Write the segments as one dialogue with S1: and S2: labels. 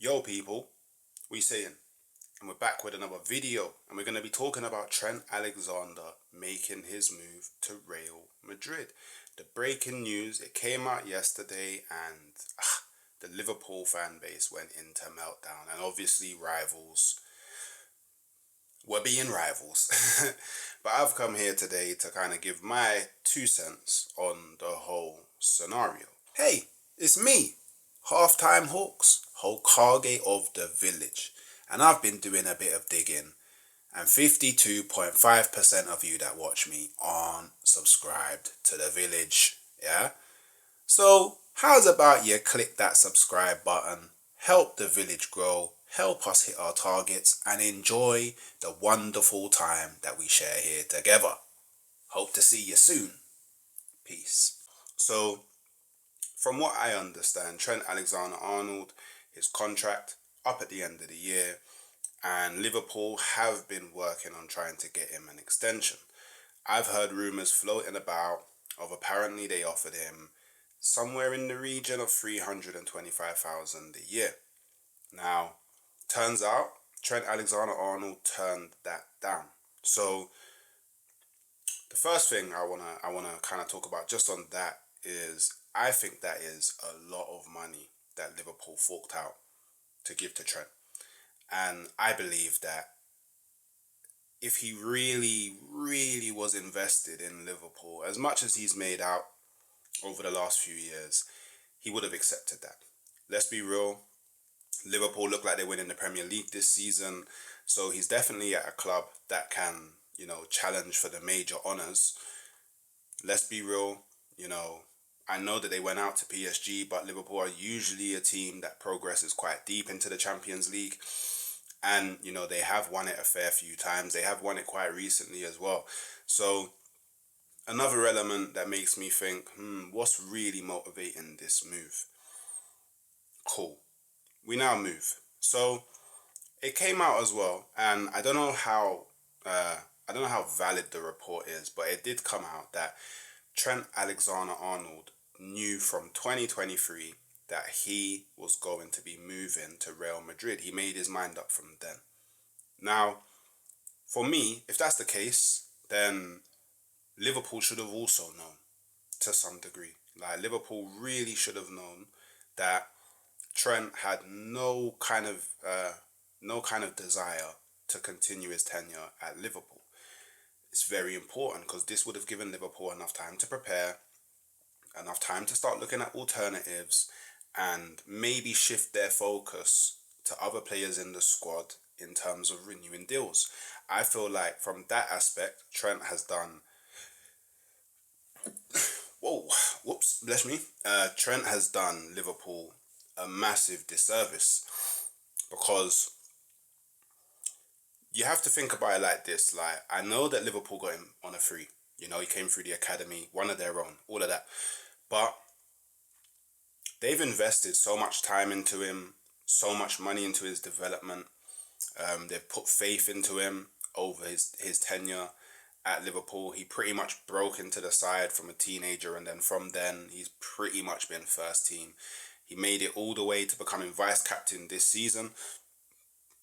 S1: Yo people, we saying? And we're back with another video, and we're going to be talking about Trent Alexander making his move to Real Madrid. The breaking news, it came out yesterday, and the Liverpool fan base went into meltdown, and obviously rivals were being rivals. But I've come here today to kind of give my 2 cents on the whole scenario. Hey, it's me, half-time hooks, Hokage of the village, and I've been doing a bit of digging, and 52.5% of you that watch me aren't subscribed to the village, yeah? So how's about you click that subscribe button, help the village grow, help us hit our targets, and enjoy the wonderful time that we share here together. Hope to see you soon. Peace. So, from what I understand, Trent Alexander Arnold, his contract up at the end of the year, and Liverpool have been working on trying to get him an extension. I've heard rumours floating about of apparently they offered him somewhere in the region of 325,000 a year. Now, turns out Trent Alexander Arnold turned that down. So the first thing I wanna kind of talk about just on that is I think that is a lot of money that Liverpool forked out to give to Trent. And I believe that if he really, really was invested in Liverpool, as much as he's made out over the last few years, he would have accepted that. Let's be real, Liverpool look like they're winning the Premier League this season, so he's definitely at a club that can, challenge for the major honours. Let's be real, I know that they went out to PSG, but Liverpool are usually a team that progresses quite deep into the Champions League. And, they have won it a fair few times. They have won it quite recently as well. So, another element that makes me think, what's really motivating this move? Cool. We now move. So, it came out as well, and I don't know how valid the report is, but it did come out that Trent Alexander Arnold knew from 2023 that he was going to be moving to Real Madrid. He made his mind up from then. Now, for me, if that's the case, then Liverpool should have also known to some degree. Like, Liverpool really should have known that Trent had no kind of desire to continue his tenure at Liverpool. It's very important because this would have given Liverpool enough time to prepare, enough time to start looking at alternatives, and maybe shift their focus to other players in the squad in terms of renewing deals. I feel like from that aspect, Trent has done. Whoa, whoops, bless me. Trent has done Liverpool a massive disservice because you have to think about it like this. Like, I know that Liverpool got him on a free. He came through the academy, one of their own, all of that. But they've invested so much time into him, so much money into his development. They've put faith into him over his tenure at Liverpool. He pretty much broke into the side from a teenager, and then from then, he's pretty much been first team. He made it all the way to becoming vice captain this season.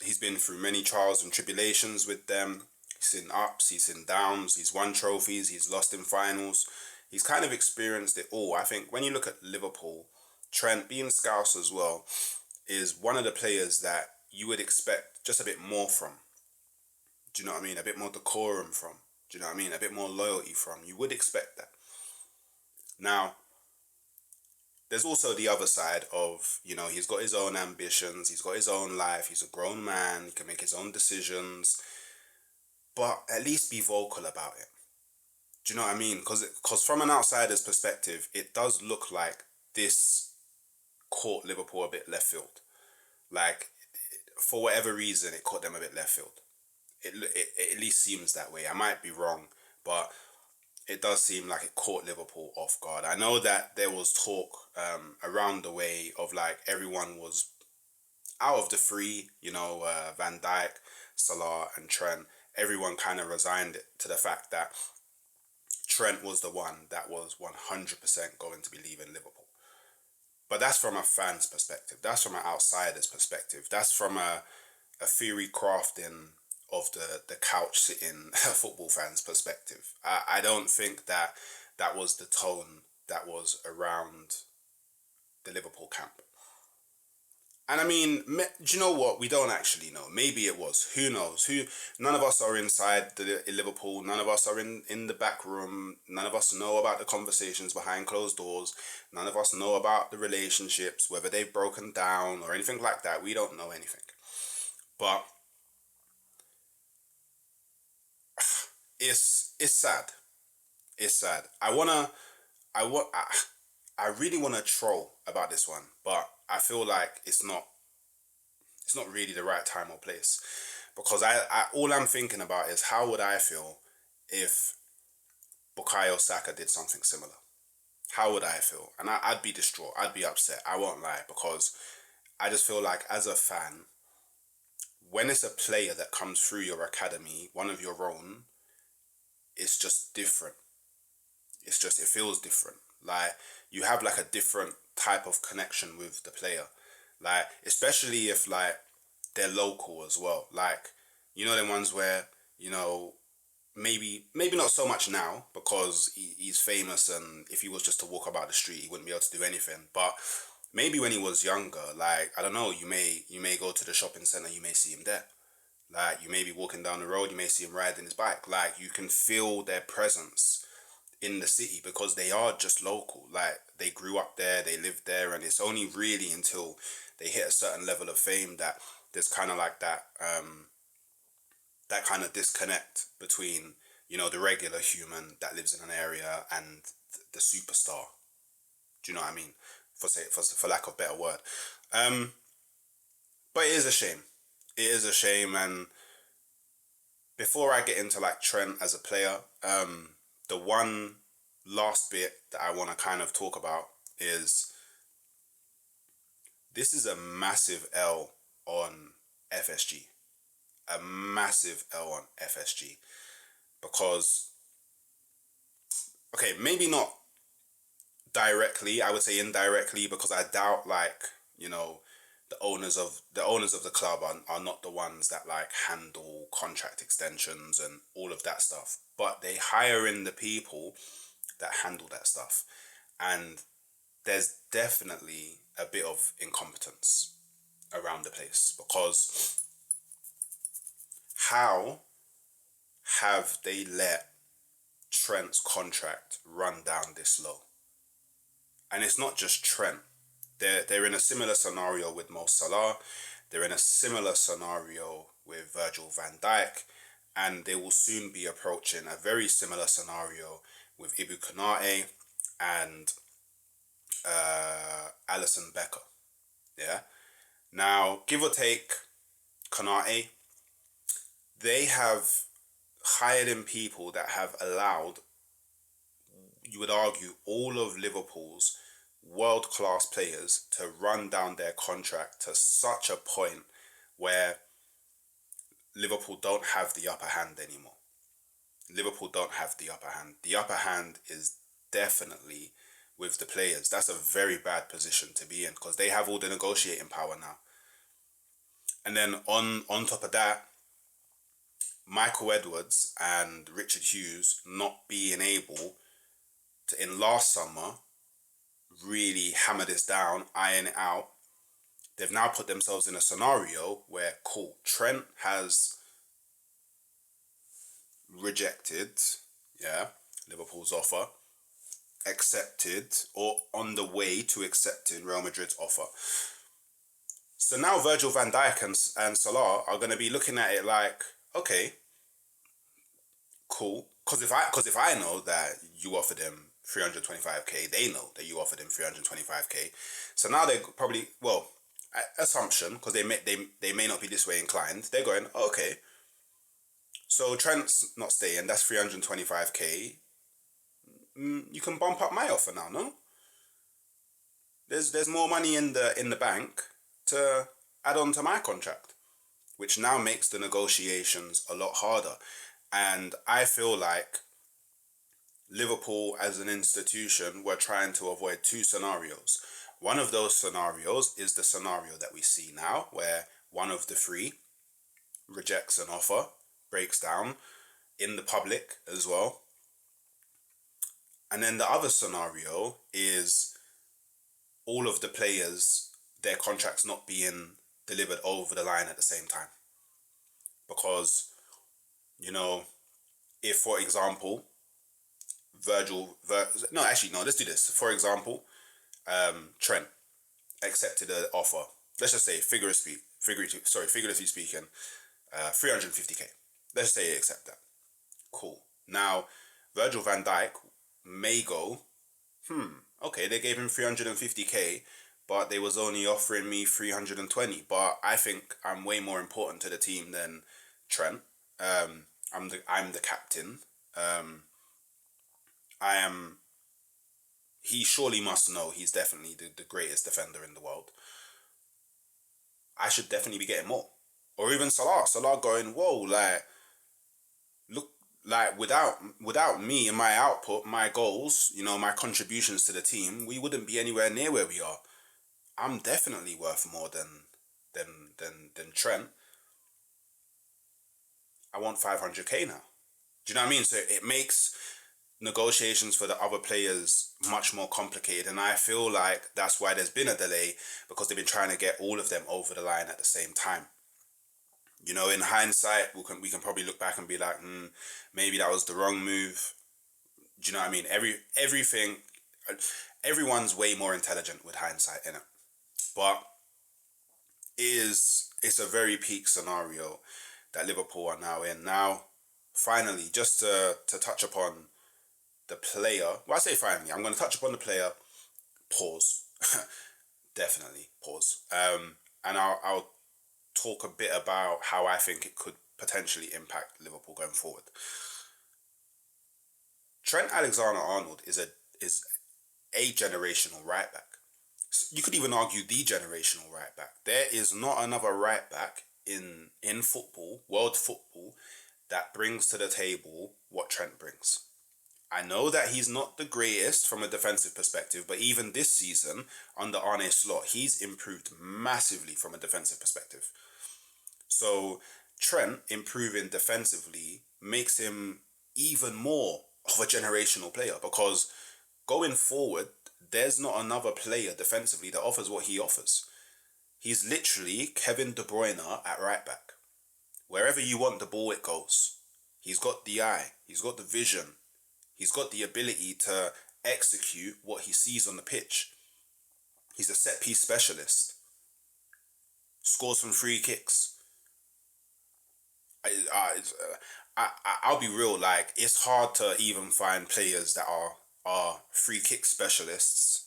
S1: He's been through many trials and tribulations with them. He's seen ups, he's seen downs, he's won trophies, he's lost in finals. He's kind of experienced it all. I think when you look at Liverpool, Trent, being Scouse as well, is one of the players that you would expect just a bit more from. Do you know what I mean? A bit more decorum from. Do you know what I mean? A bit more loyalty from. You would expect that. Now, there's also the other side of, he's got his own ambitions, he's got his own life, he's a grown man, he can make his own decisions, but at least be vocal about it. Do you know what I mean? Because from an outsider's perspective, it does look like this caught Liverpool a bit left field. Like, for whatever reason, it caught them a bit left field. It at least seems that way. I might be wrong, but it does seem like it caught Liverpool off guard. I know that there was talk around the way of like everyone was out of the three, Van Dijk, Salah and Trent. Everyone kind of resigned it to the fact that Trent was the one that was 100% going to be leaving Liverpool. But that's from a fan's perspective. That's from an outsider's perspective. That's from a theory crafting of the couch sitting football fans' perspective. I don't think that that was the tone that was around the Liverpool camp. And I mean, do you know what? We don't actually know. Maybe it was. Who knows? None of us are inside Liverpool. None of us are in the back room. None of us know about the conversations behind closed doors. None of us know about the relationships, whether they've broken down or anything like that. We don't know anything. But it's sad. It's sad. I really wanna troll about this one, but I feel like it's not really the right time or place, because I all I'm thinking about is how would I feel if Bukayo Saka did something similar. How would I feel? And I'd be distraught. I'd be upset. I won't lie, because I just feel like as a fan, when it's a player that comes through your academy, one of your own, it's just different. It feels different. Like, you have like a different type of connection with the player. Like, especially if like they're local as well. Like, you know, them ones where, you know, maybe not so much now because he's famous, and if he was just to walk about the street, he wouldn't be able to do anything. But maybe when he was younger, like, I don't know, you may go to the shopping center, you may see him there. Like, you may be walking down the road, you may see him riding his bike. Like, you can feel their presence in the city because they are just local. Like, they grew up there, they lived there, and it's only really until they hit a certain level of fame that there's kind of like that that kind of disconnect between, you know, the regular human that lives in an area and the superstar. Do you know what I mean? For lack of a better word. But it is a shame. It is a shame. And before I get into like Trent as a player, the one last bit that I want to kind of talk about is this is a massive L on FSG. A massive L on FSG. Because, okay, maybe not directly, I would say indirectly, because I doubt, like, you know, the owners of the club are not the ones that like handle contract extensions and all of that stuff, but they hire in the people that handle that stuff. And there's definitely a bit of incompetence around the place, because how have they let Trent's contract run down this low? And it's not just Trent. They're in a similar scenario with Mo Salah. They're in a similar scenario with Virgil van Dijk. And they will soon be approaching a very similar scenario with Ibu Konate and Alisson Becker. Yeah. Now, give or take Konate, they have hired in people that have allowed, you would argue, all of Liverpool's world-class players to run down their contract to such a point where Liverpool don't have the upper hand anymore. Liverpool don't have the upper hand. The upper hand is definitely with the players. That's a very bad position to be in, because they have all the negotiating power now. And then on top of that, Michael Edwards and Richard Hughes not being able to, in last summer, really hammer this down, iron it out. They've now put themselves in a scenario where, cool, Trent has rejected, Liverpool's offer, accepted, or on the way to accepting Real Madrid's offer. So now Virgil van Dijk and Salah are going to be looking at it like, okay, cool. Because if I know that you offered them 325k, they know that you offered them 325k. So now they probably, well, assumption, because they may not be this way inclined. They're going, okay, so Trent's not staying. That's 325k. You can bump up my offer now, no? There's more money in the bank to add on to my contract, which now makes the negotiations a lot harder. And I feel like Liverpool as an institution were trying to avoid two scenarios. One of those scenarios is the scenario that we see now, where one of the three rejects an offer, breaks down in the public as well. And then the other scenario is all of the players, their contracts not being delivered over the line at the same time. Because, if, for example, let's do this. For example, Trent accepted an offer. Let's just say, figuratively speaking, 350k. Let's say he accept that. Cool. Now, Virgil van Dijk may go, okay, they gave him 350k, but they was only offering me 320. But I think I'm way more important to the team than Trent. I'm the captain. He surely must know he's definitely the greatest defender in the world. I should definitely be getting more. Or even Salah going, whoa, look, without me and my output, my goals, my contributions to the team, we wouldn't be anywhere near where we are. I'm definitely worth more than Trent. I want 500k now. Do you know what I mean? So it makes negotiations for the other players much more complicated, and I feel like that's why there's been a delay, because they've been trying to get all of them over the line at the same time. In hindsight, we can probably look back and be like, maybe that was the wrong move. Do you know what I mean? Everyone's way more intelligent with hindsight, innit? But it's a very peak scenario that Liverpool are now in. Now, finally, just to touch upon the player. Well, I say finally, I'm going to touch upon the player. Pause. Definitely pause. And I'll talk a bit about how I think it could potentially impact Liverpool going forward. Trent Alexander Arnold is a generational right back. You could even argue the generational right back. There is not another right back in football, world football, that brings to the table what Trent brings. I know that he's not the greatest from a defensive perspective, but even this season, under Arne Slot, he's improved massively from a defensive perspective. So Trent improving defensively makes him even more of a generational player, because going forward, there's not another player defensively that offers what he offers. He's literally Kevin De Bruyne at right back. Wherever you want the ball, it goes. He's got the eye. He's got the vision. He's got the ability to execute what he sees on the pitch. He's a set-piece specialist. Scores from free kicks. I'll be real, it's hard to even find players that are free kick specialists,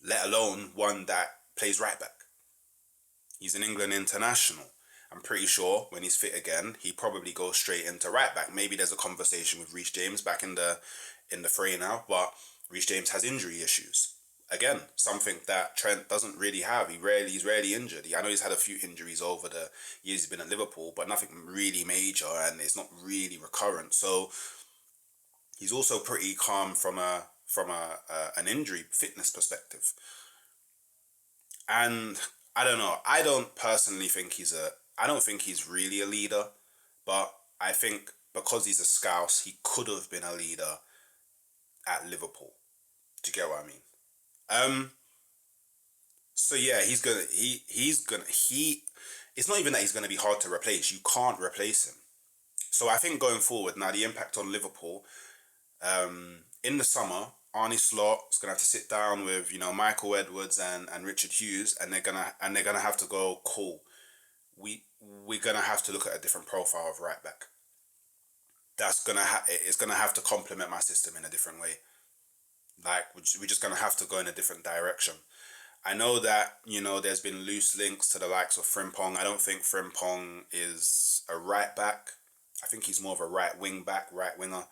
S1: let alone one that plays right back. He's an England international. I'm pretty sure when he's fit again, he probably goes straight into right back. Maybe there's a conversation with Reece James back in the fray now, but Reece James has injury issues. Again, something that Trent doesn't really have. He's rarely injured. I know he's had a few injuries over the years he's been at Liverpool, but nothing really major, and it's not really recurrent. So he's also pretty calm from an injury fitness perspective. And I don't know. I don't personally think I don't think he's really a leader, but I think because he's a Scouse, he could have been a leader at Liverpool. Do you get what I mean? So yeah, it's not even that he's gonna be hard to replace. You can't replace him. So I think going forward now, the impact on Liverpool, in the summer, Arne Slot is gonna have to sit down with Michael Edwards and Richard Hughes, and they're gonna have to go, cool. We're gonna have to look at a different profile of right back. It's gonna have to complement my system in a different way. We're just gonna have to go in a different direction. I know that there's been loose links to the likes of Frimpong. I don't think Frimpong is a right back. I think he's more of a right winger.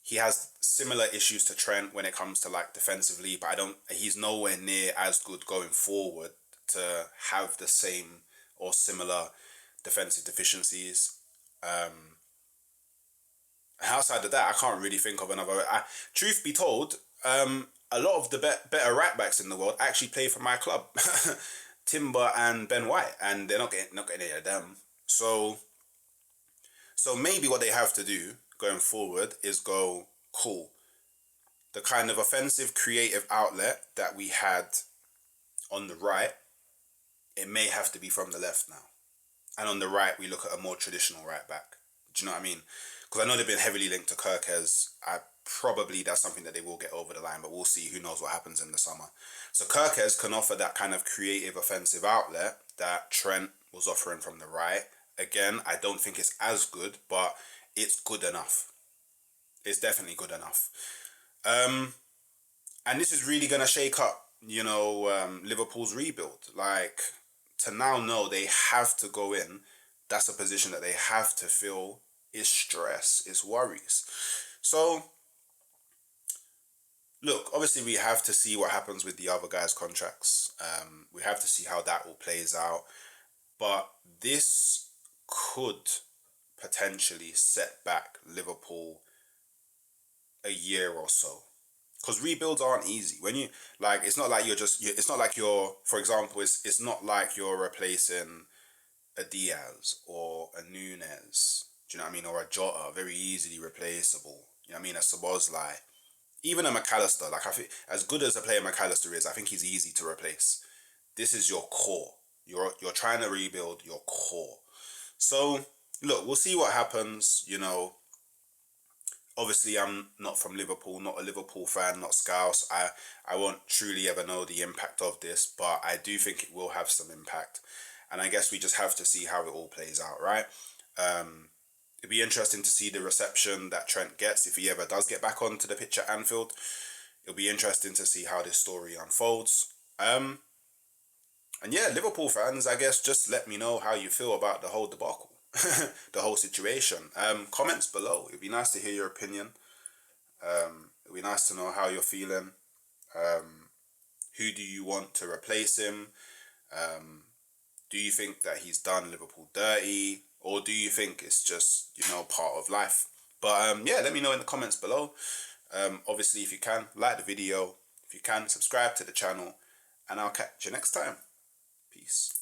S1: He has similar issues to Trent when it comes to defensively, but he's nowhere near as good going forward to have the same or similar defensive deficiencies. Outside of that, I can't really think of another. Truth be told, a lot of the better right backs in the world actually play for my club, Timber and Ben White, and they're not getting any of them. So maybe what they have to do going forward is go, cool, the kind of offensive creative outlet that we had on the right, it may have to be from the left now. And on the right, we look at a more traditional right back. Do you know what I mean? Because I know they've been heavily linked to Kirkez. Probably that's something that they will get over the line, but we'll see. Who knows what happens in the summer. So Kirkez can offer that kind of creative offensive outlet that Trent was offering from the right. Again, I don't think it's as good, but it's good enough. It's definitely good enough. And this is really going to shake up, Liverpool's rebuild. Like, to now know they have to go in, that's a position that they have to feel is stress, is worries. So, look, obviously we have to see what happens with the other guys' contracts. We have to see how that all plays out. But this could potentially set back Liverpool a year or so. Because rebuilds aren't easy. When you, it's not like it's not like you're, for example, it's not like you're replacing a Diaz or a Nunez, do you know what I mean? Or a Jota, very easily replaceable. You know what I mean? A Szoboszlai. Even a McAllister, I think, as good as a player McAllister is, I think he's easy to replace. This is your core. You're trying to rebuild your core. So, look, we'll see what happens, Obviously, I'm not from Liverpool, not a Liverpool fan, not Scouse. I won't truly ever know the impact of this, but I do think it will have some impact. And I guess we just have to see how it all plays out, right? It'd be interesting to see the reception that Trent gets if he ever does get back onto the pitch at Anfield. It'll be interesting to see how this story unfolds. And yeah, Liverpool fans, I guess just let me know how you feel about the whole debacle. The whole situation. Comments below. It'd be nice to hear your opinion. It'd be nice to know how you're feeling. Who do you want to replace him? Do you think that he's done Liverpool dirty? Or do you think it's just, part of life? But yeah, let me know in the comments below. Obviously, if you can, like the video. If you can, subscribe to the channel. And I'll catch you next time. Peace.